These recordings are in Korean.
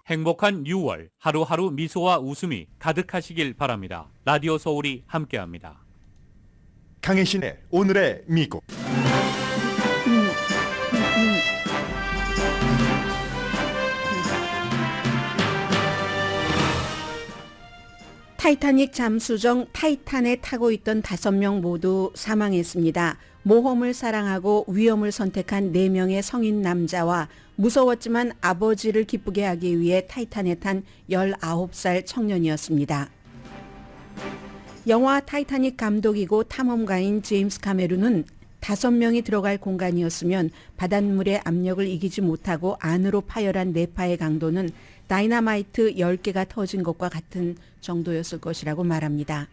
행복한 6월, 하루하루 미소와 웃음이 가득하시길 바랍니다. 라디오 서울이 함께합니다. 강혜신의 오늘의 미국. 타이타닉 잠수정 타이탄에 타고 있던 5명 모두 사망했습니다. 모험을 사랑하고 위험을 선택한 4명의 성인 남자와 무서웠지만 아버지를 기쁘게 하기 위해 타이탄에 탄 19살 청년이었습니다. 영화 타이타닉 감독이고 탐험가인 제임스 카메룬은 5명이 들어갈 공간이었으면 바닷물의 압력을 이기지 못하고 안으로 파열한 내파의 강도는 다이너마이트 10개가 터진 것과 같은 정도였을 것이라고 말합니다.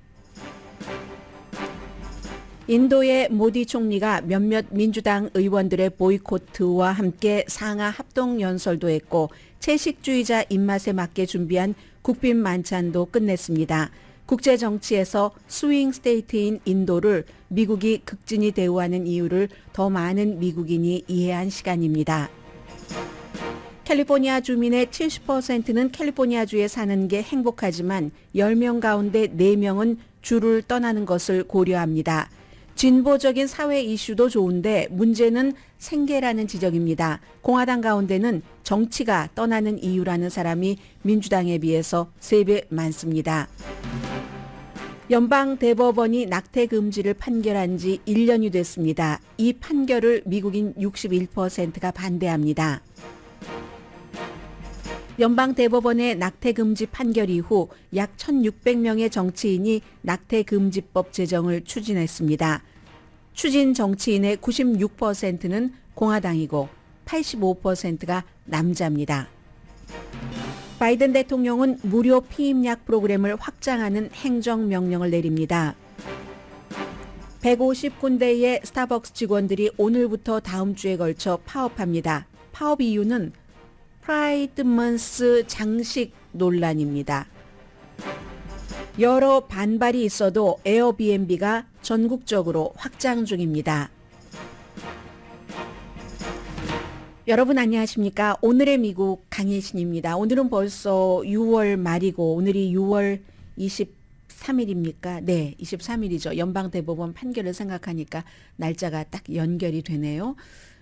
인도의 모디 총리가 몇몇 민주당 의원들의 보이콧와 함께 상하 합동 연설도 했고 채식주의자 입맛에 맞게 준비한 국빈 만찬도 끝냈습니다. 국제 정치에서 스윙 스테이트인 인도를 미국이 극진히 대우하는 이유를 더 많은 미국인이 이해한 시간입니다. 캘리포니아 주민의 70%는 캘리포니아주에 사는 게 행복하지만 10명 가운데 4명은 주를 떠나는 것을 고려합니다. 진보적인 사회 이슈도 좋은데 문제는 생계라는 지적입니다. 공화당 가운데는 정치가 떠나는 이유라는 사람이 민주당에 비해서 3배 많습니다. 연방대법원이 낙태 금지를 판결한 지 1년이 됐습니다. 이 판결을 미국인 61%가 반대합니다. 연방대법원의 낙태금지 판결 이후 약 1,600명의 정치인이 낙태금지법 제정을 추진했습니다. 추진 정치인의 96%는 공화당이고 85%가 남자입니다. 바이든 대통령은 무료 피임약 프로그램을 확장하는 행정명령을 내립니다. 150군데의 스타벅스 직원들이 오늘부터 다음 주에 걸쳐 파업합니다. 파업 이유는 프라이드 먼스 장식 논란입니다. 여러 반발이 있어도 에어비앤비가 전국적으로 확장 중입니다. 여러분 안녕하십니까? 오늘의 미국 강혜신입니다. 오늘은 벌써 6월 말이고 오늘이 6월 23일입니까? 네, 23일이죠. 연방대법원 판결을 생각하니까 날짜가 딱 연결이 되네요.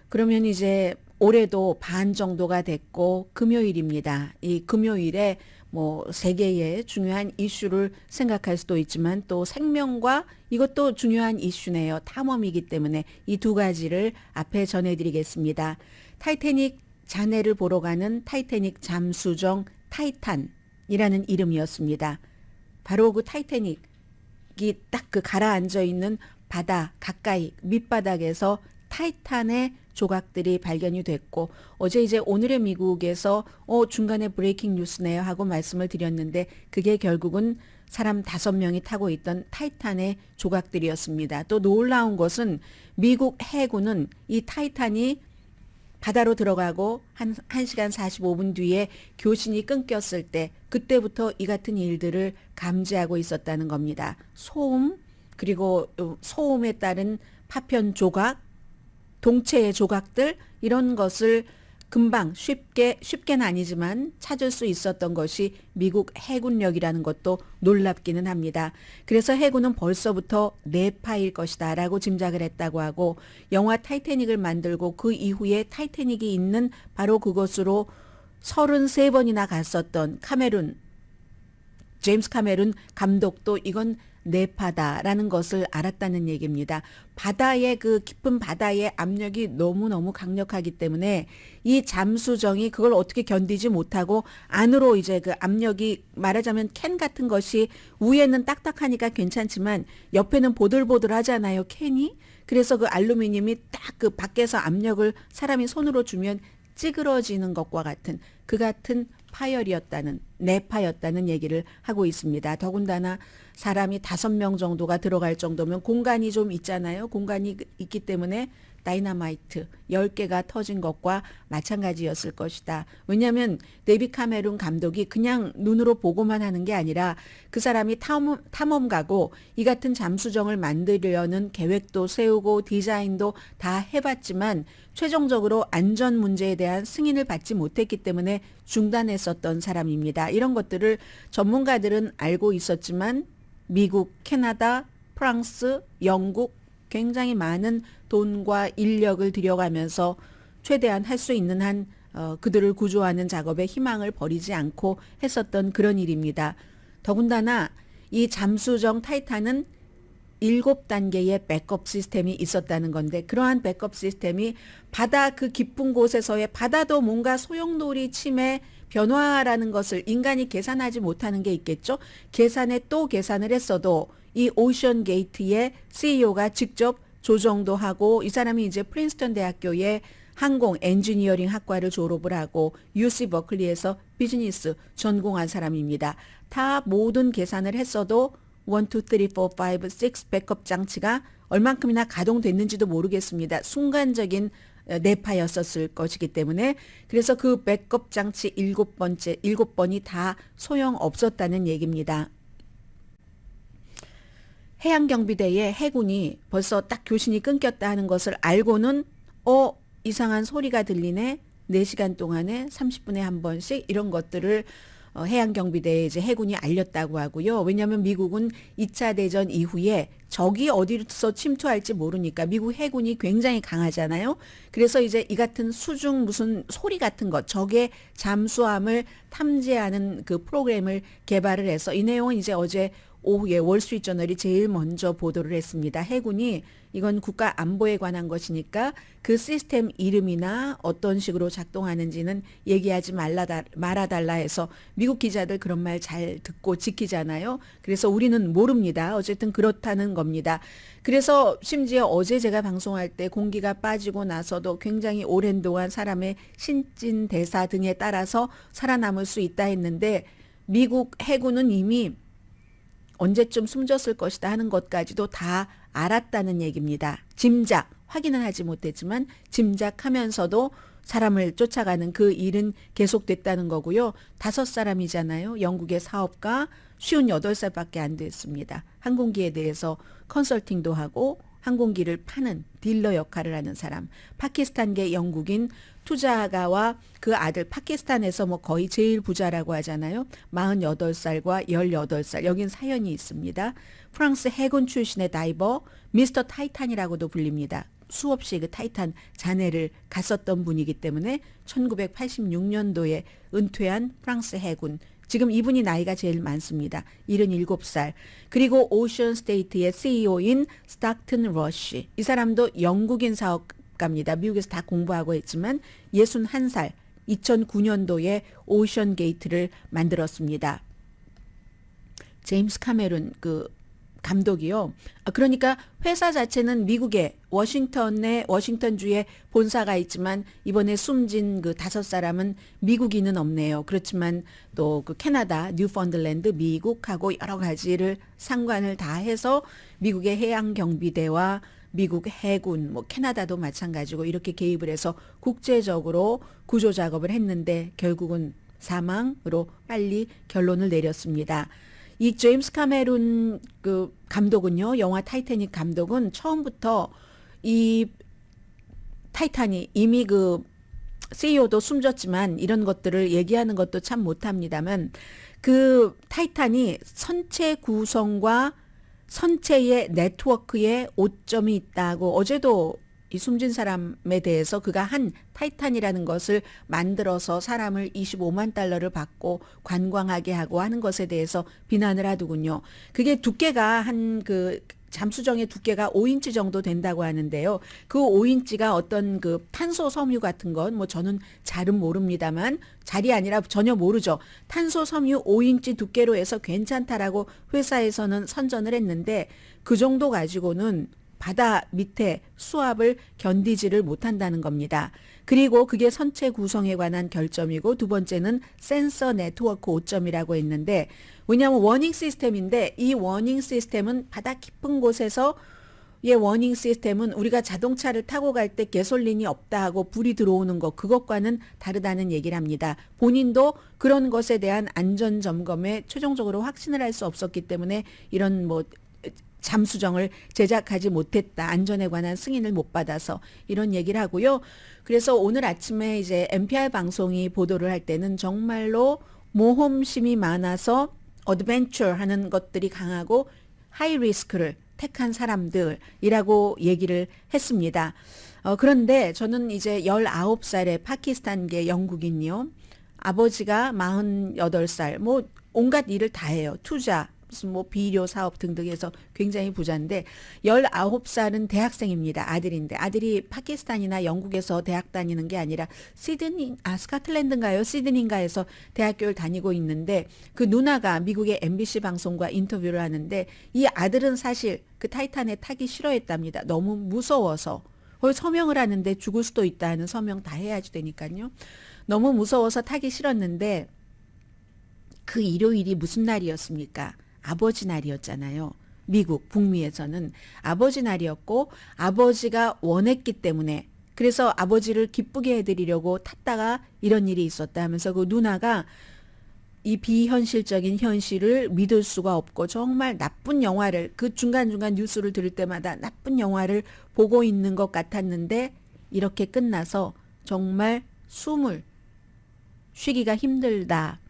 그러면 이제 올해도 반 정도가 됐고 금요일입니다. 이 금요일에 세계의 중요한 이슈를 생각할 수도 있지만 또 생명과 이것도 중요한 이슈네요. 탐험이기 때문에 이 두 가지를 앞에 전해드리겠습니다. 타이타닉 잔해를 보러 가는 타이타닉 잠수정 타이탄이라는 이름이었습니다. 바로 그 타이타닉이 딱 그 가라앉아 있는 바다 가까이 밑바닥에서 타이탄의 조각들이 발견이 됐고 어제 이제 오늘의 미국에서 중간에 브레이킹 뉴스네요 하고 말씀을 드렸는데 그게 결국은 사람 5명이 타고 있던 타이탄의 조각들이었습니다. 또 놀라운 것은 미국 해군은 이 타이탄이 바다로 들어가고 1시간 45분 뒤에 교신이 끊겼을 때 그때부터 이 같은 일들을 감지하고 있었다는 겁니다. 소음 그리고 소음에 따른 파편 조각 동체의 조각들 이런 것을 금방 쉽게는 아니지만 찾을 수 있었던 것이 미국 해군력이라는 것도 놀랍기는 합니다. 그래서 해군은 벌써부터 내파일 것이다 라고 짐작을 했다고 하고 영화 타이타닉을 만들고 그 이후에 타이타닉이 있는 바로 그곳으로 33번이나 갔었던 제임스 카메룬 감독도 이건 내파다라는 것을 알았다는 얘기입니다. 바다의 그 깊은 바다의 압력이 너무너무 강력하기 때문에 이 잠수정이 그걸 어떻게 견디지 못하고 안으로 이제 그 압력이 말하자면 캔 같은 것이 위에는 딱딱하니까 괜찮지만 옆에는 보들보들하잖아요. 캔이. 그래서 그 알루미늄이 딱 그 밖에서 압력을 사람이 손으로 주면 찌그러지는 것과 같은 그 같은 파열이었다는 내파였다는 얘기를 하고 있습니다. 더군다나 사람이 5명 정도가 들어갈 정도면 공간이 좀 있잖아요. 공간이 있기 때문에 다이너마이트 10개가 터진 것과 마찬가지였을 것이다. 왜냐하면 데이빗 카메룬 감독이 그냥 눈으로 보고만 하는 게 아니라 그 사람이 탐험가고 이 같은 잠수정을 만들려는 계획도 세우고 디자인도 다 해봤지만 최종적으로 안전 문제에 대한 승인을 받지 못했기 때문에 중단했었던 사람입니다. 이런 것들을 전문가들은 알고 있었지만 미국, 캐나다, 프랑스, 영국 굉장히 많은 돈과 인력을 들여가면서 최대한 할 수 있는 한 그들을 구조하는 작업에 희망을 버리지 않고 했었던 그런 일입니다. 더군다나 이 잠수정 타이탄은 7단계의 백업 시스템이 있었다는 건데 그러한 백업 시스템이 바다 그 깊은 곳에서의 바다도 뭔가 소용돌이 침해 변화라는 것을 인간이 계산하지 못하는 게 있겠죠. 계산에 또 계산을 했어도 이 오션 게이트의 CEO가 직접 조정도 하고 이 사람이 이제 프린스턴 대학교의 항공 엔지니어링 학과를 졸업을 하고 UC 버클리에서 비즈니스 전공한 사람입니다. 다 모든 계산을 했어도 1, 2, 3, 4, 5, 6 백업 장치가 얼만큼이나 가동됐는지도 모르겠습니다. 순간적인 내파였었을 것이기 때문에 그래서 그 백업 장치 7번이 다 소용없었다는 얘기입니다. 해양경비대의 해군이 벌써 딱 교신이 끊겼다 하는 것을 알고는 이상한 소리가 들리네. 4시간 동안에 30분에 한 번씩 이런 것들을 해양경비대에 이제 해군이 알렸다고 하고요. 왜냐하면 미국은 2차 대전 이후에 적이 어디서 침투할지 모르니까 미국 해군이 굉장히 강하잖아요. 그래서 이제 이 같은 수중 무슨 소리 같은 것, 적의 잠수함을 탐지하는 그 프로그램을 개발을 해서 이 내용은 이제 어제 오후에 월스트리트저널이 제일 먼저 보도를 했습니다. 해군이 이건 국가 안보에 관한 것이니까 그 시스템 이름이나 어떤 식으로 작동하는지는 얘기하지 말아달라 해서 미국 기자들 그런 말 잘 듣고 지키잖아요. 그래서 우리는 모릅니다. 어쨌든 그렇다는 겁니다. 그래서 심지어 어제 제가 방송할 때 공기가 빠지고 나서도 굉장히 오랜 동안 사람의 신진대사 등에 따라서 살아남을 수 있다 했는데 미국 해군은 이미 언제쯤 숨졌을 것이다 하는 것까지도 다 알았다는 얘기입니다. 짐작, 확인은 하지 못했지만 짐작하면서도 사람을 쫓아가는 그 일은 계속됐다는 거고요. 5사람이잖아요. 영국의 사업가 58살밖에 안 됐습니다. 항공기에 대해서 컨설팅도 하고 항공기를 파는 딜러 역할을 하는 사람. 파키스탄계 영국인 투자가와 그 아들 파키스탄에서 뭐 거의 제일 부자라고 하잖아요. 48살과 18살. 여긴 사연이 있습니다. 프랑스 해군 출신의 다이버 미스터 타이탄이라고도 불립니다. 수없이 그 타이탄 잔해를 갔었던 분이기 때문에 1986년도에 은퇴한 프랑스 해군. 지금 이분이 나이가 제일 많습니다. 77살. 그리고 오션 스테이트의 CEO인 스타튼 러쉬. 이 사람도 영국인 사업가입니다. 미국에서 다 공부하고 했지만 61살. 2009년도에 오션 게이트를 만들었습니다. 제임스 카메론 그 감독이요. 그러니까 회사 자체는 미국의 워싱턴주에 본사가 있지만 이번에 숨진 그 5사람은 미국인은 없네요. 그렇지만 또 그 캐나다, 뉴펀들랜드, 미국하고 여러 가지를 상관을 다 해서 미국의 해양경비대와 미국 해군, 뭐 캐나다도 마찬가지고 이렇게 개입을 해서 국제적으로 구조 작업을 했는데 결국은 사망으로 빨리 결론을 내렸습니다. 이 제임스 카메론 그 감독은요, 영화 타이타닉 감독은 처음부터 이 타이탄이 이미 그 CEO도 숨졌지만 이런 것들을 얘기하는 것도 참 못합니다만 그 타이탄이 선체 구성과 선체의 네트워크에 오점이 있다고 어제도 이 숨진 사람에 대해서 그가 한 타이탄이라는 것을 만들어서 사람을 25만 달러를 받고 관광하게 하고 하는 것에 대해서 비난을 하더군요. 그게 두께가 한 그 잠수정의 두께가 5인치 정도 된다고 하는데요. 그 5인치가 어떤 그 탄소 섬유 같은 건 뭐 저는 잘은 모릅니다만 잘이 아니라 전혀 모르죠. 탄소 섬유 5인치 두께로 해서 괜찮다라고 회사에서는 선전을 했는데 그 정도 가지고는 바다 밑에 수압을 견디지를 못한다는 겁니다. 그리고 그게 선체 구성에 관한 결점이고 두 번째는 센서 네트워크 오점이라고 했는데 왜냐하면 워닝 시스템인데 이 워닝 시스템은 바다 깊은 곳에서 이 워닝 시스템은 우리가 자동차를 타고 갈 때 가솔린이 없다 하고 불이 들어오는 것 그것과는 다르다는 얘기를 합니다. 본인도 그런 것에 대한 안전 점검에 최종적으로 확신을 할 수 없었기 때문에 이런 뭐 잠수정을 제작하지 못했다. 안전에 관한 승인을 못 받아서 이런 얘기를 하고요. 그래서 오늘 아침에 이제 NPR 방송이 보도를 할 때는 정말로 모험심이 많아서 어드벤처 하는 것들이 강하고 하이 리스크를 택한 사람들이라고 얘기를 했습니다. 그런데 저는 이제 19살의 파키스탄계 영국인이요. 아버지가 48살, 뭐 온갖 일을 다 해요. 투자, 무슨 뭐 비료 사업 등등해서 굉장히 부자인데 19살은 대학생입니다. 아들인데 아들이 파키스탄이나 영국에서 대학 다니는 게 아니라 스코틀랜드인가요? 시드니인가에서 대학교를 다니고 있는데 그 누나가 미국의 MBC 방송과 인터뷰를 하는데 이 아들은 사실 그 타이탄에 타기 싫어했답니다. 너무 무서워서. 서명을 하는데 죽을 수도 있다 하는 서명 다 해야지 되니까요. 너무 무서워서 타기 싫었는데 그 일요일이 무슨 날이었습니까? 아버지 날이었잖아요. 미국 북미에서는 아버지 날이었고 아버지가 원했기 때문에 그래서 아버지를 기쁘게 해드리려고 탔다가 이런 일이 있었다 하면서 그 누나가 이 비현실적인 현실을 믿을 수가 없고 정말 나쁜 영화를 그 중간중간 뉴스를 들을 때마다 나쁜 영화를 보고 있는 것 같았는데 이렇게 끝나서 정말 숨을 쉬기가 힘들다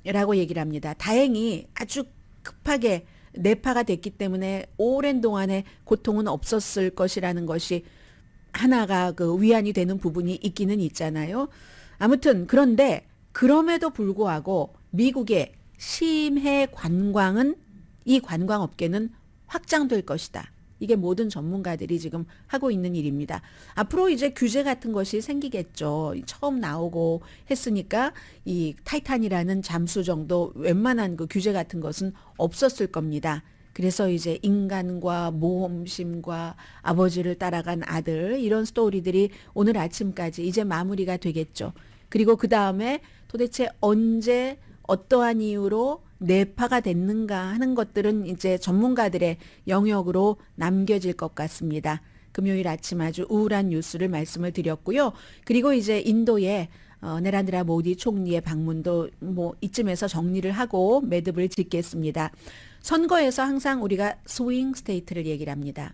라고 얘기를 합니다. 다행히 아주 급하게 뇌파가 됐기 때문에 오랜 동안의 고통은 없었을 것이라는 것이 하나가 그 위안이 되는 부분이 있기는 있잖아요. 아무튼 그런데 그럼에도 불구하고 미국의 심해 관광은 이 관광업계는 확장될 것이다. 이게 모든 전문가들이 지금 하고 있는 일입니다. 앞으로 이제 규제 같은 것이 생기겠죠. 처음 나오고 했으니까 이 타이탄이라는 잠수정도 웬만한 그 규제 같은 것은 없었을 겁니다. 그래서 이제 인간과 모험심과 아버지를 따라간 아들 이런 스토리들이 오늘 아침까지 이제 마무리가 되겠죠. 그리고 그 다음에 도대체 언제 어떠한 이유로 뇌파가 됐는가 하는 것들은 이제 전문가들의 영역으로 남겨질 것 같습니다. 금요일 아침 아주 우울한 뉴스를 말씀을 드렸고요. 그리고 이제 인도의 내란드라 모디 총리의 방문도 뭐 이쯤에서 정리를 하고 매듭을 짓겠습니다. 선거에서 항상 우리가 스윙 스테이트를 얘기를 합니다.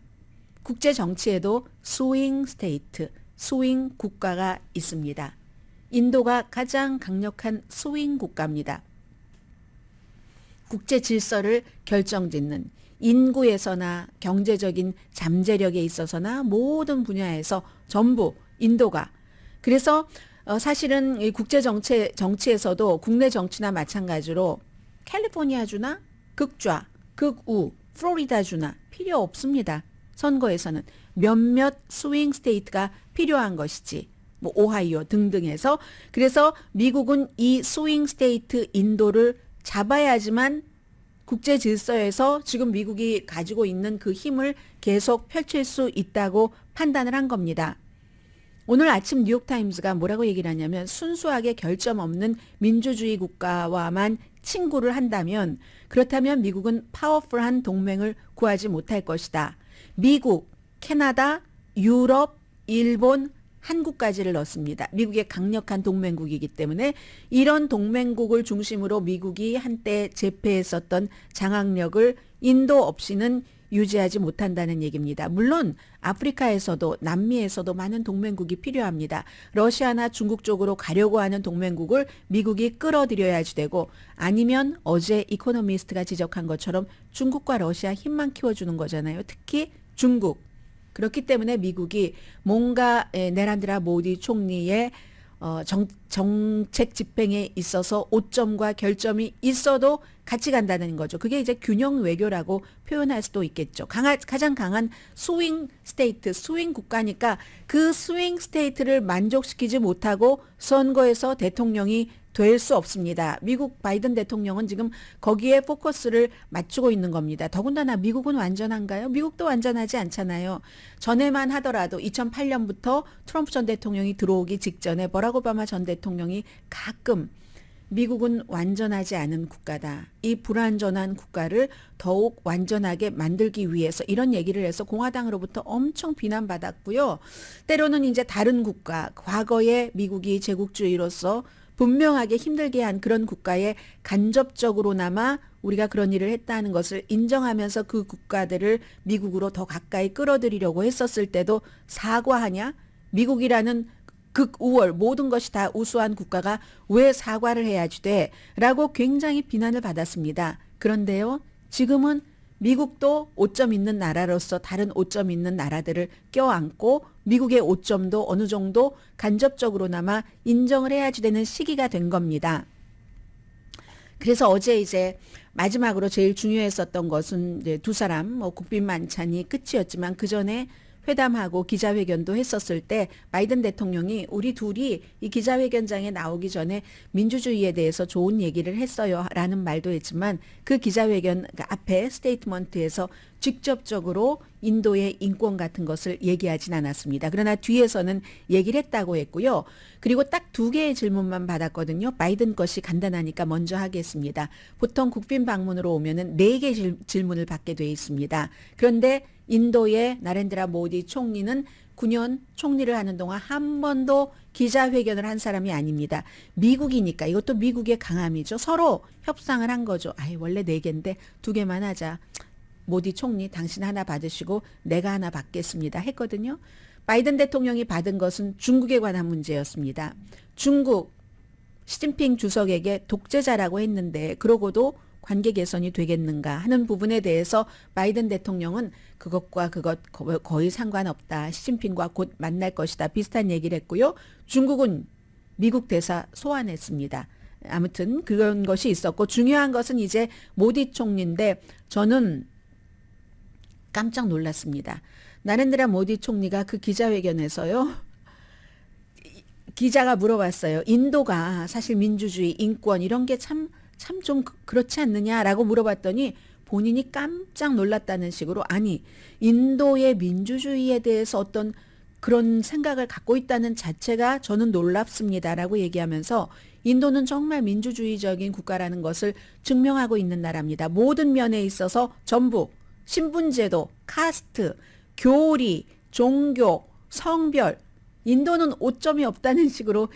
국제 정치에도 스윙 스테이트, 스윙 국가가 있습니다. 인도가 가장 강력한 스윙 국가입니다. 국제 질서를 결정짓는 인구에서나 경제적인 잠재력에 있어서나 모든 분야에서 전부 인도가 그래서 사실은 이 국제 정치에서도 국내 정치나 마찬가지로 캘리포니아주나 극좌, 극우, 플로리다주나 필요 없습니다. 선거에서는 몇몇 스윙 스테이트가 필요한 것이지. 뭐 오하이오 등등해서 그래서 미국은 이 스윙 스테이트 인도를 잡아야지만 국제 질서에서 지금 미국이 가지고 있는 그 힘을 계속 펼칠 수 있다고 판단을 한 겁니다. 오늘 아침 뉴욕타임스가 뭐라고 얘기를 하냐면 순수하게 결점 없는 민주주의 국가와만 친구를 한다면 그렇다면 미국은 파워풀한 동맹을 구하지 못할 것이다. 미국, 캐나다, 유럽, 일본, 한국까지를 넣습니다. 미국의 강력한 동맹국이기 때문에 이런 동맹국을 중심으로 미국이 한때 제패했었던 장악력을 인도 없이는 유지하지 못한다는 얘기입니다. 물론 아프리카에서도 남미에서도 많은 동맹국이 필요합니다. 러시아나 중국 쪽으로 가려고 하는 동맹국을 미국이 끌어들여야지 되고 아니면 어제 이코노미스트가 지적한 것처럼 중국과 러시아 힘만 키워주는 거잖아요. 특히 중국. 그렇기 때문에 미국이 뭔가 내란드라 모디 총리의 정책 집행에 있어서 오점과 결점이 있어도 같이 간다는 거죠. 그게 이제 균형 외교라고 표현할 수도 있겠죠. 가장 강한 스윙 스테이트, 스윙 국가니까 그 스윙 스테이트를 만족시키지 못하고 선거에서 대통령이 될 수 없습니다. 미국 바이든 대통령은 지금 거기에 포커스를 맞추고 있는 겁니다. 더군다나 미국은 완전한가요? 미국도 완전하지 않잖아요. 전에만 하더라도 2008년부터 트럼프 전 대통령이 들어오기 직전에 버락 오바마 전 대통령이 가끔 미국은 완전하지 않은 국가다. 이 불완전한 국가를 더욱 완전하게 만들기 위해서 이런 얘기를 해서 공화당으로부터 엄청 비난받았고요. 때로는 이제 다른 국가, 과거에 미국이 제국주의로서 분명하게 힘들게 한 그런 국가에 간접적으로나마 우리가 그런 일을 했다는 것을 인정하면서 그 국가들을 미국으로 더 가까이 끌어들이려고 했었을 때도 사과하냐? 미국이라는 극우월 모든 것이 다 우수한 국가가 왜 사과를 해야지 돼? 라고 굉장히 비난을 받았습니다. 그런데요, 지금은 미국도 오점 있는 나라로서 다른 오점 있는 나라들을 껴안고 미국의 오점도 어느 정도 간접적으로나마 인정을 해야지 되는 시기가 된 겁니다. 그래서 어제 이제 마지막으로 제일 중요했었던 것은 이제 두 사람 뭐 국빈 만찬이 끝이었지만 그 전에 회담하고 기자회견도 했었을 때 바이든 대통령이 우리 둘이 이 기자회견장에 나오기 전에 민주주의에 대해서 좋은 얘기를 했어요 라는 말도 했지만 그 기자회견 앞에 스테이트먼트에서 직접적으로 인도의 인권 같은 것을 얘기하진 않았습니다. 그러나 뒤에서는 얘기를 했다고 했고요. 그리고 딱 두 개의 질문만 받았거든요. 바이든 것이 간단하니까 먼저 하겠습니다. 보통 국빈 방문으로 오면은 4개 질문을 받게 돼 있습니다. 그런데 인도의 나렌드라 모디 총리는 9년 총리를 하는 동안 한 번도 기자회견을 한 사람이 아닙니다. 미국이니까 이것도 미국의 강함이죠. 서로 협상을 한 거죠. 원래 4개인데 2개만 하자. 모디 총리 당신 하나 받으시고 내가 하나 받겠습니다 했거든요. 바이든 대통령이 받은 것은 중국에 관한 문제였습니다. 중국 시진핑 주석에게 독재자라고 했는데 그러고도 관계 개선이 되겠는가 하는 부분에 대해서 바이든 대통령은 그것과 그것 거의 상관없다. 시진핑과 곧 만날 것이다. 비슷한 얘기를 했고요. 중국은 미국 대사 소환했습니다. 아무튼 그런 것이 있었고 중요한 것은 이제 모디 총리인데 저는 깜짝 놀랐습니다. 나렌드라 모디 총리가 그 기자회견에서요. 기자가 물어봤어요. 인도가 사실 민주주의, 인권 이런 게 참 좀 그렇지 않느냐라고 물어봤더니 본인이 깜짝 놀랐다는 식으로 아니 인도의 민주주의에 대해서 어떤 그런 생각을 갖고 있다는 자체가 저는 놀랍습니다라고 얘기하면서 인도는 정말 민주주의적인 국가라는 것을 증명하고 있는 나라입니다. 모든 면에 있어서 전부 신분제도, 카스트, 교리, 종교, 성별 인도는 오점이 없다는 식으로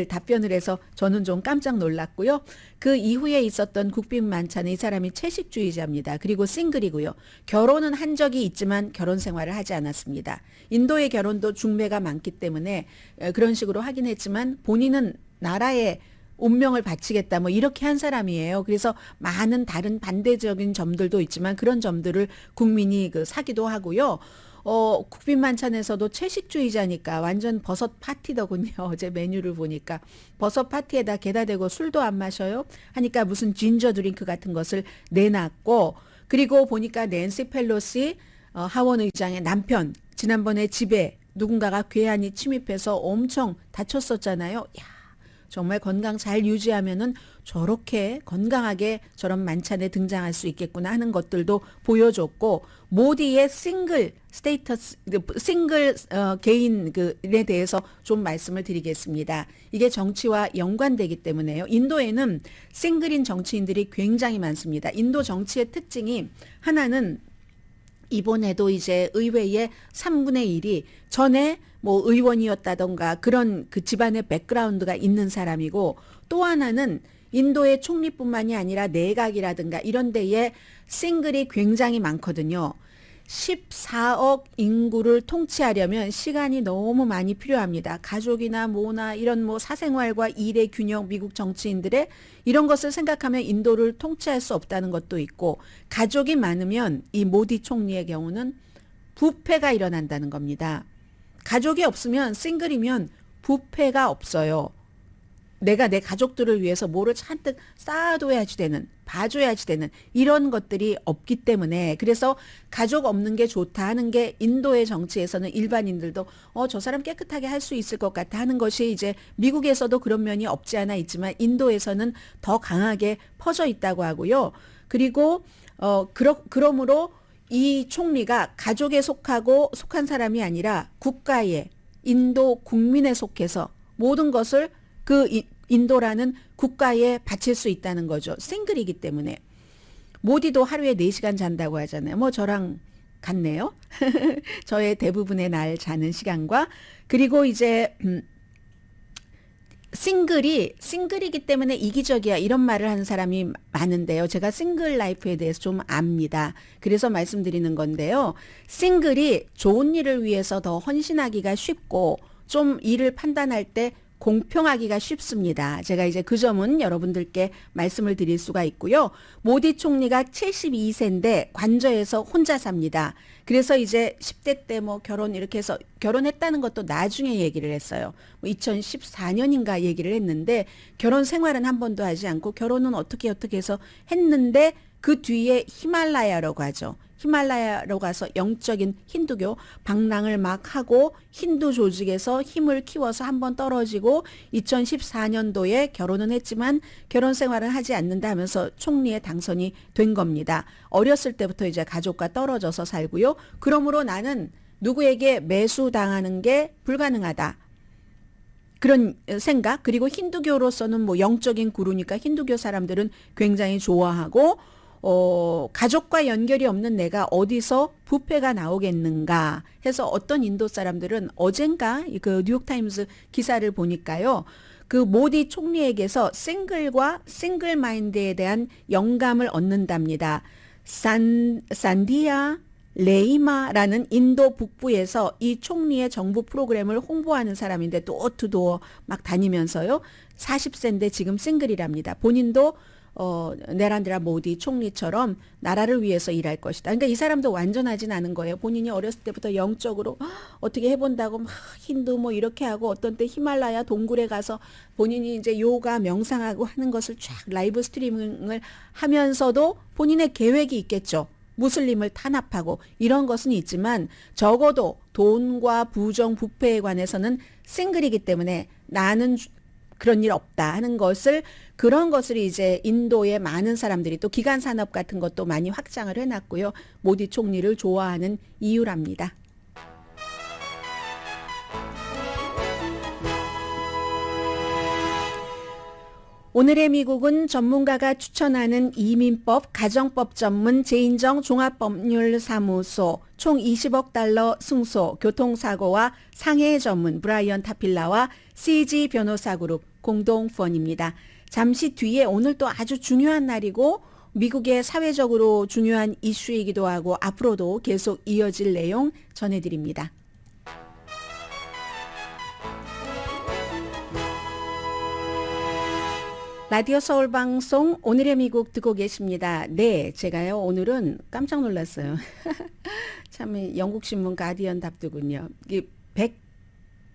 답변을 해서 저는 좀 깜짝 놀랐고요. 그 이후에 있었던 국빈 만찬에 이 사람이 채식주의자입니다. 그리고 싱글이고요. 결혼은 한 적이 있지만 결혼 생활을 하지 않았습니다. 인도의 결혼도 중매가 많기 때문에 그런 식으로 하긴 했지만 본인은 나라에 운명을 바치겠다 뭐 이렇게 한 사람이에요. 그래서 많은 다른 반대적인 점들도 있지만 그런 점들을 국민이 사기도 하고요. 국빈 만찬에서도 채식주의자니까 완전 버섯 파티더군요. 어제 메뉴를 보니까 버섯 파티에다 게다 대고 술도 안 마셔요. 하니까 무슨 진저 드링크 같은 것을 내놨고 그리고 보니까 낸시 펠로시 하원 의장의 남편 지난번에 집에 누군가가 괴한이 침입해서 엄청 다쳤었잖아요. 야, 정말 건강 잘 유지하면은 저렇게 건강하게 저런 만찬에 등장할 수 있겠구나 하는 것들도 보여줬고 모디의 싱글 스테이터스 싱글 개인에 대해서 좀 말씀을 드리겠습니다. 이게 정치와 연관되기 때문에요. 인도에는 싱글인 정치인들이 굉장히 많습니다. 인도 정치의 특징이 하나는 이번에도 이제 의회의 3분의 1이 전에 뭐 의원이었다던가 그런 그 집안의 백그라운드가 있는 사람이고 또 하나는 인도의 총리뿐만이 아니라 내각이라든가 이런 데에 싱글이 굉장히 많거든요. 14억 인구를 통치하려면 시간이 너무 많이 필요합니다. 가족이나 뭐나 이런 뭐 사생활과 일의 균형 미국 정치인들의 이런 것을 생각하면 인도를 통치할 수 없다는 것도 있고 가족이 많으면 이 모디 총리의 경우는 부패가 일어난다는 겁니다. 가족이 없으면 싱글이면 부패가 없어요. 내가 내 가족들을 위해서 뭐를 잔뜩 쌓아둬야지 되는, 봐줘야지 되는 이런 것들이 없기 때문에 그래서 가족 없는 게 좋다 하는 게 인도의 정치에서는 일반인들도 저 사람 깨끗하게 할 수 있을 것 같아 하는 것이 이제 미국에서도 그런 면이 없지 않아 있지만 인도에서는 더 강하게 퍼져 있다고 하고요. 그리고 그러므로 이 총리가 가족에 속한 사람이 아니라 국가에 인도 국민에 속해서 모든 것을 그 인도라는 국가에 바칠 수 있다는 거죠. 싱글이기 때문에. 모디도 하루에 4시간 잔다고 하잖아요. 뭐 저랑 같네요. 저의 대부분의 날 자는 시간과 그리고 이제 싱글이기 때문에 이기적이야 이런 말을 하는 사람이 많은데요. 제가 싱글 라이프에 대해서 좀 압니다. 그래서 말씀드리는 건데요. 싱글이 좋은 일을 위해서 더 헌신하기가 쉽고 좀 일을 판단할 때 공평하기가 쉽습니다. 제가 이제 그 점은 여러분들께 말씀을 드릴 수가 있고요. 모디 총리가 72세인데 관저에서 혼자 삽니다. 그래서 이제 10대 때 뭐 결혼 이렇게 해서 결혼했다는 것도 나중에 얘기를 했어요. 뭐 2014년인가 얘기를 했는데 결혼 생활은 한 번도 하지 않고 결혼은 어떻게 해서 했는데 그 뒤에 히말라야라고 하죠. 히말라야로 가서 영적인 힌두교 방랑을 막 하고 힌두 조직에서 힘을 키워서 한번 떨어지고 2014년도에 결혼은 했지만 결혼 생활은 하지 않는다 하면서 총리에 당선이 된 겁니다. 어렸을 때부터 이제 가족과 떨어져서 살고요. 그러므로 나는 누구에게 매수당하는 게 불가능하다. 그런 생각. 그리고 힌두교로서는 뭐 영적인 구루니까 힌두교 사람들은 굉장히 좋아하고 가족과 연결이 없는 내가 어디서 부패가 나오겠는가 해서 어떤 인도 사람들은 어젠가 그 뉴욕타임스 기사를 보니까요. 그 모디 총리에게서 싱글과 싱글 마인드에 대한 영감을 얻는답니다. 산디아 레이마라는 인도 북부에서 이 총리의 정부 프로그램을 홍보하는 사람인데 도어투도어 막 다니면서요. 40세인데 지금 싱글이랍니다. 본인도 네란드라 모디 총리처럼 나라를 위해서 일할 것이다. 그러니까 이 사람도 완전하진 않은 거예요. 본인이 어렸을 때부터 영적으로 어떻게 해본다고 막 힌두 뭐 이렇게 하고 어떤 때 히말라야 동굴에 가서 본인이 이제 요가 명상하고 하는 것을 쫙 라이브 스트리밍을 하면서도 본인의 계획이 있겠죠. 무슬림을 탄압하고 이런 것은 있지만 적어도 돈과 부정 부패에 관해서는 싱글이기 때문에 나는 그런 일 없다 하는 것을 그런 것을 이제 인도의 많은 사람들이 또 기간 산업 같은 것도 많이 확장을 해놨고요. 모디 총리를 좋아하는 이유랍니다. 오늘의 미국은 전문가가 추천하는 이민법, 가정법 전문 제인정 종합법률사무소 총 20억 달러 승소, 교통사고와 상해 전문 브라이언 타필라와 CG 변호사그룹 공동펀입니다. 잠시 뒤에 오늘 또 아주 중요한 날이고 미국의 사회적으로 중요한 이슈이기도 하고 앞으로도 계속 이어질 내용 전해드립니다. 라디오 서울 방송 오늘의 미국 듣고 계십니다. 네, 제가요 오늘은 깜짝 놀랐어요. 참 영국 신문 가디언 답도군요. 이게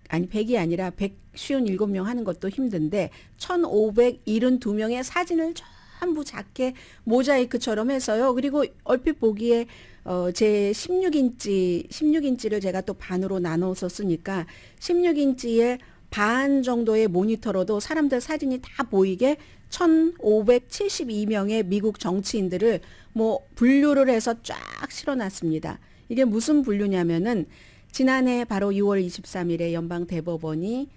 100이 아니라 157명 하는 것도 힘든데 1572명의 사진을 전부 작게 모자이크처럼 해서요. 그리고 얼핏 보기에 제 16인치를 제가 또 반으로 나눠서 쓰니까 16인치에 반 정도의 모니터로도 사람들 사진이 다 보이게 1572명의 미국 정치인들을 뭐 분류를 해서 쫙 실어놨습니다. 이게 무슨 분류냐면은 지난해 바로 6월 23일에 연방 대법원이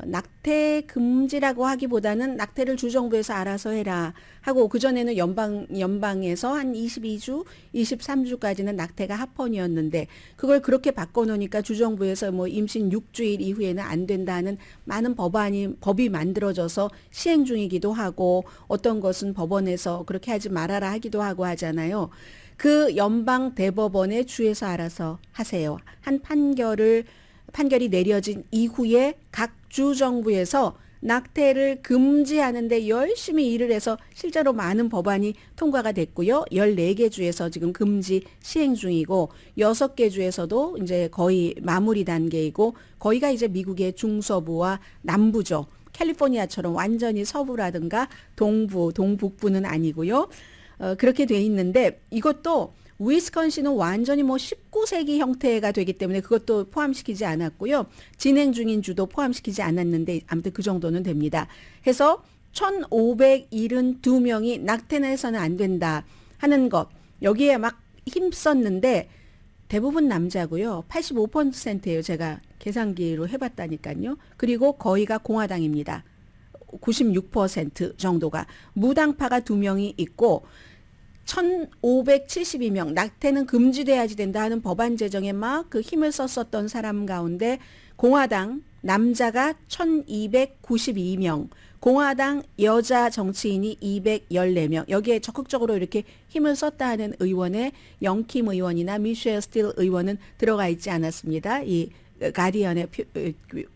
낙태 금지라고 하기보다는 낙태를 주정부에서 알아서 해라 하고 그전에는 연방에서 한 22주, 23주까지는 낙태가 합헌이었는데 그걸 그렇게 바꿔놓으니까 주정부에서 뭐 임신 6주일 이후에는 안 된다는 많은 법이 만들어져서 시행 중이기도 하고 어떤 것은 법원에서 그렇게 하지 말아라 하기도 하고 하잖아요. 그 연방 대법원의 주에서 알아서 하세요. 한 판결이 내려진 이후에 각 주정부에서 낙태를 금지하는 데 열심히 일을 해서 실제로 많은 법안이 통과가 됐고요. 14개 주에서 지금 금지 시행 중이고 6개 주에서도 이제 거의 마무리 단계이고 거기가 이제 미국의 중서부와 남부죠. 캘리포니아처럼 완전히 서부라든가 동북부는 아니고요. 그렇게 돼 있는데 이것도 위스콘신은 완전히 뭐 19세기 형태가 되기 때문에 그것도 포함시키지 않았고요. 진행 중인 주도 포함시키지 않았는데 아무튼 그 정도는 됩니다. 해서 1572명이 낙태는 해서는 안 된다 하는 것. 여기에 막 힘썼는데 대부분 남자고요. 85%예요. 제가 계산기로 해봤다니까요. 그리고 거의가 공화당입니다. 96% 정도가. 무당파가 2명이 있고 1572명 낙태는 금지돼야지 된다 하는 법안 제정에 막 그 힘을 썼었던 사람 가운데 공화당 남자가 1292명, 공화당 여자 정치인이 214명, 여기에 적극적으로 이렇게 힘을 썼다 하는 의원의 영킴 의원이나 미셸 스틸 의원은 들어가 있지 않았습니다. 이 가디언의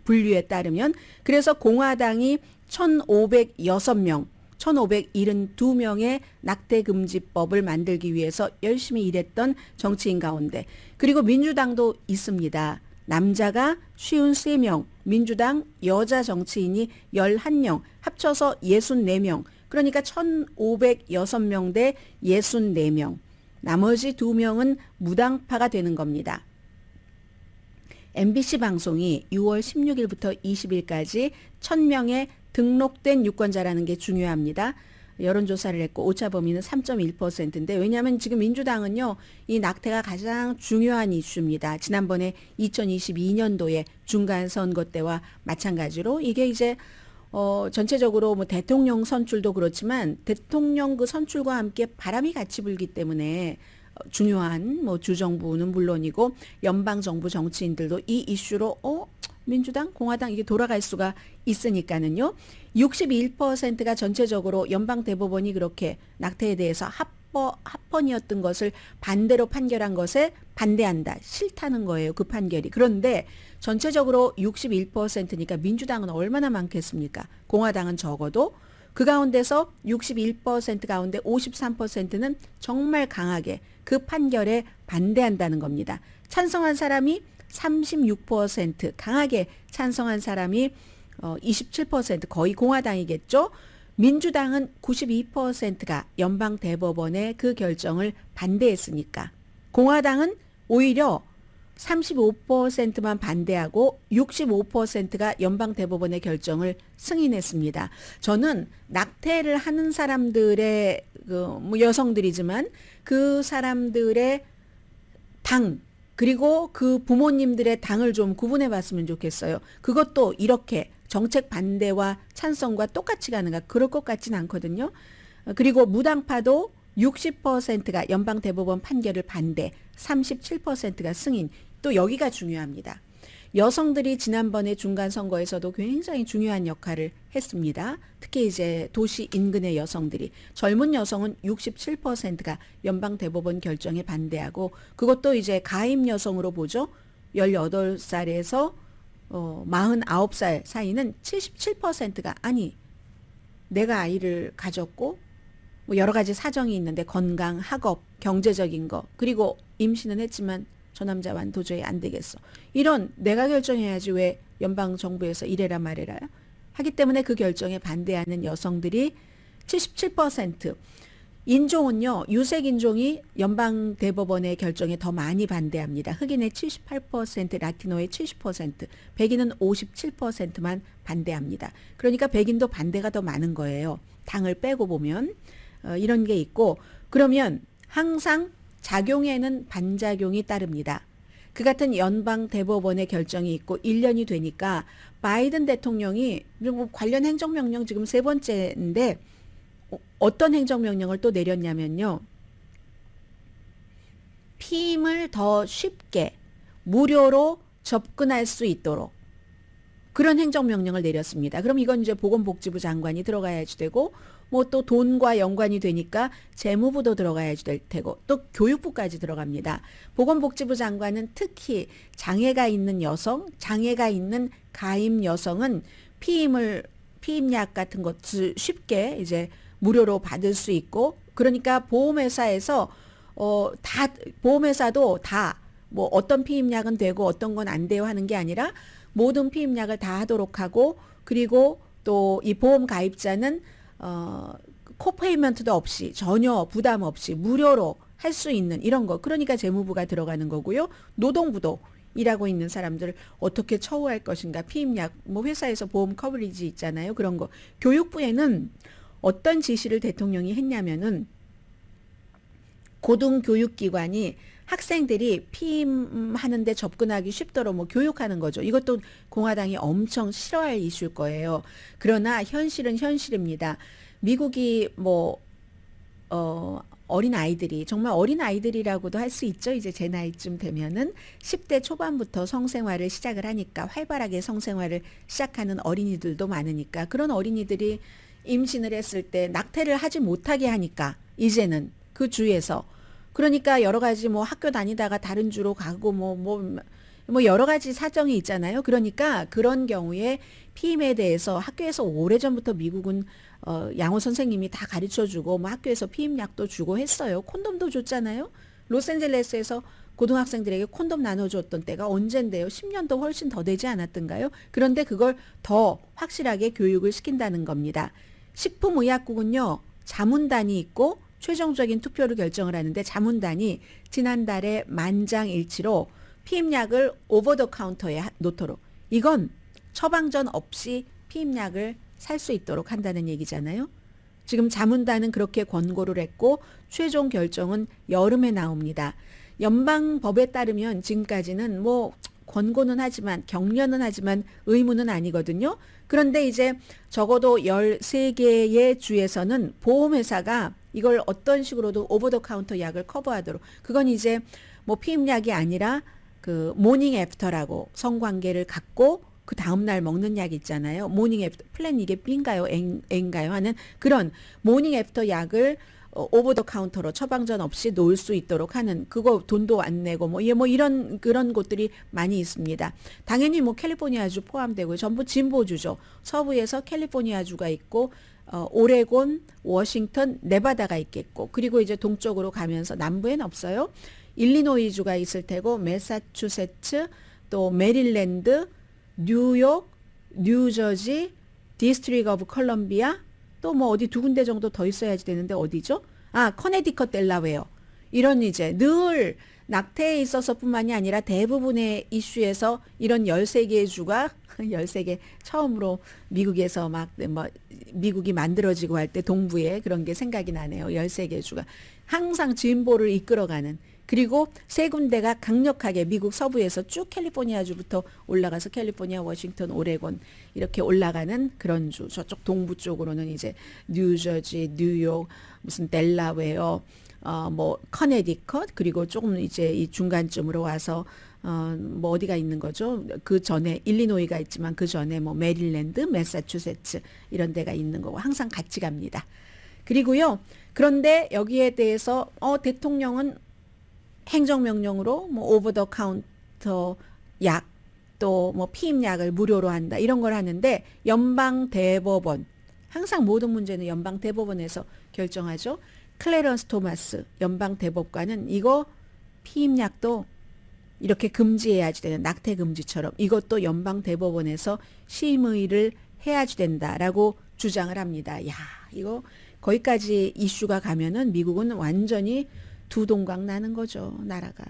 분류에 따르면. 그래서 공화당이 1506명, 1572명의 낙태금지법을 만들기 위해서 열심히 일했던 정치인 가운데, 그리고 민주당도 있습니다. 남자가 53명, 민주당 여자 정치인이 11명, 합쳐서 64명. 그러니까 1506명 대 64명. 나머지 2명은 무당파가 되는 겁니다. MBC 방송이 6월 16일부터 20일까지 1000명의 등록된 유권자라는 게 중요합니다. 여론조사를 했고 오차 범위는 3.1%인데, 왜냐하면 지금 민주당은요, 이 낙태가 가장 중요한 이슈입니다. 지난번에 2022년도에 중간선거 때와 마찬가지로 이게 이제 전체적으로 뭐 대통령 선출도 그렇지만 대통령 그 선출과 함께 바람이 같이 불기 때문에 중요한 뭐 주정부는 물론이고 연방 정부 정치인들도 이 이슈로 민주당, 공화당 이게 돌아갈 수가 있으니까는요. 61%가 전체적으로 연방 대법원이 그렇게 낙태에 대해서 합헌이었던 것을 반대로 판결한 것에 반대한다, 싫다는 거예요. 그 판결이. 그런데 전체적으로 61%니까 민주당은 얼마나 많겠습니까? 공화당은 적어도. 그 가운데서 61% 가운데 53%는 정말 강하게 그 판결에 반대한다는 겁니다. 찬성한 사람이 36%, 강하게 찬성한 사람이 27%, 거의 공화당이겠죠. 민주당은 92%가 연방 대법원의 그 결정을 반대했으니까. 공화당은 오히려 35%만 반대하고 65%가 연방 대법원의 결정을 승인했습니다. 저는 낙태를 하는 사람들의 뭐 여성들이지만 그 사람들의 당, 그리고 그 부모님들의 당을 좀 구분해 봤으면 좋겠어요. 그것도 이렇게 정책 반대와 찬성과 똑같이 가는가? 그럴 것 같지는 않거든요. 그리고 무당파도 60%가 연방 대법원 판결을 반대, 37%가 승인. 또 여기가 중요합니다. 여성들이 지난번에 중간 선거에서도 굉장히 중요한 역할을 했습니다. 특히 이제 도시 인근의 여성들이, 젊은 여성은 67%가 연방 대법원 결정에 반대하고, 그것도 이제 가임 여성으로 보죠. 18살에서 49살 사이는 77%가 아니, 내가 아이를 가졌고 뭐 여러 가지 사정이 있는데 건강, 학업, 경제적인 거, 그리고 임신은 했지만 저 남자와는 도저히 안 되겠어. 이런 내가 결정해야지 왜 연방 정부에서 이래라 말해라 하기 때문에 그 결정에 반대하는 여성들이 77%. 인종은요, 유색 인종이 연방 대법원의 결정에 더 많이 반대합니다. 흑인의 78%, 라티노의 70%, 백인은 57%만 반대합니다. 그러니까 백인도 반대가 더 많은 거예요. 당을 빼고 보면 이런 게 있고, 그러면 항상 작용에는 반작용이 따릅니다. 그 같은 연방 대법원의 결정이 있고 1년이 되니까 바이든 대통령이 관련 행정명령 지금 3번째인데 어떤 행정명령을 또 내렸냐면요. 피임을 더 쉽게 무료로 접근할 수 있도록 그런 행정명령을 내렸습니다. 그럼 이건 이제 보건복지부 장관이 들어가야지 되고, 뭐 또 돈과 연관이 되니까 재무부도 들어가야지 될 테고, 또 교육부까지 들어갑니다. 보건복지부 장관은 특히 장애가 있는 여성, 장애가 있는 가임 여성은 피임약 같은 것을 쉽게 이제 무료로 받을 수 있고, 그러니까 보험회사에서 보험회사도 다 뭐 어떤 피임약은 되고 어떤 건 안 돼요 하는 게 아니라 모든 피임약을 다 하도록 하고, 그리고 또 이 보험 가입자는 코페이먼트도 없이 전혀 부담 없이 무료로 할 수 있는 이런 거. 그러니까 재무부가 들어가는 거고요. 노동부도 일하고 있는 사람들을 어떻게 처우할 것인가. 피임약, 뭐 회사에서 보험 커버리지 있잖아요. 그런 거. 교육부에는 어떤 지시를 대통령이 했냐면은 고등교육기관이 학생들이 피임하는데 접근하기 쉽도록 뭐 교육하는 거죠. 이것도 공화당이 엄청 싫어할 이슈일 거예요. 그러나 현실은 현실입니다. 미국이 뭐 어린 아이들이 정말 어린 아이들이라고도 할 수 있죠. 이제 제 나이쯤 되면은 10대 초반부터 성생활을 시작을 하니까 활발하게 성생활을 시작하는 어린이들도 많으니까 그런 어린이들이 임신을 했을 때 낙태를 하지 못하게 하니까 이제는 그 주에서 그러니까 여러 가지 뭐 학교 다니다가 다른 주로 가고 뭐 여러 가지 사정이 있잖아요. 그러니까 그런 경우에 피임에 대해서 학교에서 오래전부터 미국은 양호 선생님이 다 가르쳐주고 뭐 학교에서 피임약도 주고 했어요. 콘돔도 줬잖아요. 로스앤젤레스에서 고등학생들에게 콘돔 나눠줬던 때가 언젠데요. 10년도 훨씬 더 되지 않았던가요? 그런데 그걸 더 확실하게 교육을 시킨다는 겁니다. 식품의약국은요. 자문단이 있고 최종적인 투표를 결정을 하는데 자문단이 지난달에 만장일치로 피임약을 오버 더 카운터에 놓도록 이건 처방전 없이 피임약을 살 수 있도록 한다는 얘기잖아요. 지금 자문단은 그렇게 권고를 했고 최종 결정은 여름에 나옵니다. 연방법에 따르면 지금까지는 뭐 권고는 하지만 격려는 하지만 의무는 아니거든요. 그런데 이제 적어도 13개의 주에서는 보험회사가 이걸 어떤 식으로도 오버 더 카운터 약을 커버하도록 그건 이제 뭐 피임약이 아니라 그 모닝 애프터라고 성관계를 갖고 그 다음날 먹는 약 있잖아요. 모닝 애프터 플랜 이게 B인가요? A인가요? 하는 그런 모닝 애프터 약을 오버 더 카운터로 처방전 없이 놓을 수 있도록 하는 그거 돈도 안 내고 뭐 이런 그런 곳들이 많이 있습니다. 당연히 뭐 캘리포니아주 포함되고 전부 진보주죠. 서부에서 캘리포니아주가 있고 오레곤, 워싱턴, 네바다가 있겠고 그리고 이제 동쪽으로 가면서 남부엔 없어요. 일리노이주가 있을 테고 매사추세츠, 또 메릴랜드, 뉴욕, 뉴저지, 디스트릭 오브 컬럼비아 또 뭐 어디 두 군데 정도 더 있어야지 되는데 어디죠? 커네디컷 델라웨어. 이런 이제 늘 낙태에 있어서뿐만이 아니라 대부분의 이슈에서 이런 13개의 주가 13개 처음으로 미국에서 미국이 만들어지고 할 때 동부에 그런 게 생각이 나네요. 13개 주가 항상 진보를 이끌어가는 그리고 세 군데가 강력하게 미국 서부에서 쭉 캘리포니아주부터 올라가서 캘리포니아, 워싱턴, 오레곤 이렇게 올라가는 그런 주. 저쪽 동부 쪽으로는 이제 뉴저지, 뉴욕, 무슨 델라웨어, 뭐 커네디컷 그리고 조금 이제 이 중간쯤으로 와서 뭐 어디가 있는 거죠? 그 전에 일리노이가 있지만 그 전에 뭐 메릴랜드, 매사추세츠 이런 데가 있는 거고 항상 같이 갑니다. 그리고요. 그런데 여기에 대해서 대통령은 행정명령으로 뭐 오버 더 카운터 약 또 뭐 피임약을 무료로 한다 이런 걸 하는데 연방대법원 항상 모든 문제는 연방대법원에서 결정하죠. 클래런스 토마스 연방대법관은 이거 피임약도 이렇게 금지해야지 되는 낙태 금지처럼 이것도 연방대법원에서 심의를 해야지 된다라고 주장을 합니다. 야 이거 거기까지 이슈가 가면은 미국은 완전히 두 동강 나는 거죠, 나라가.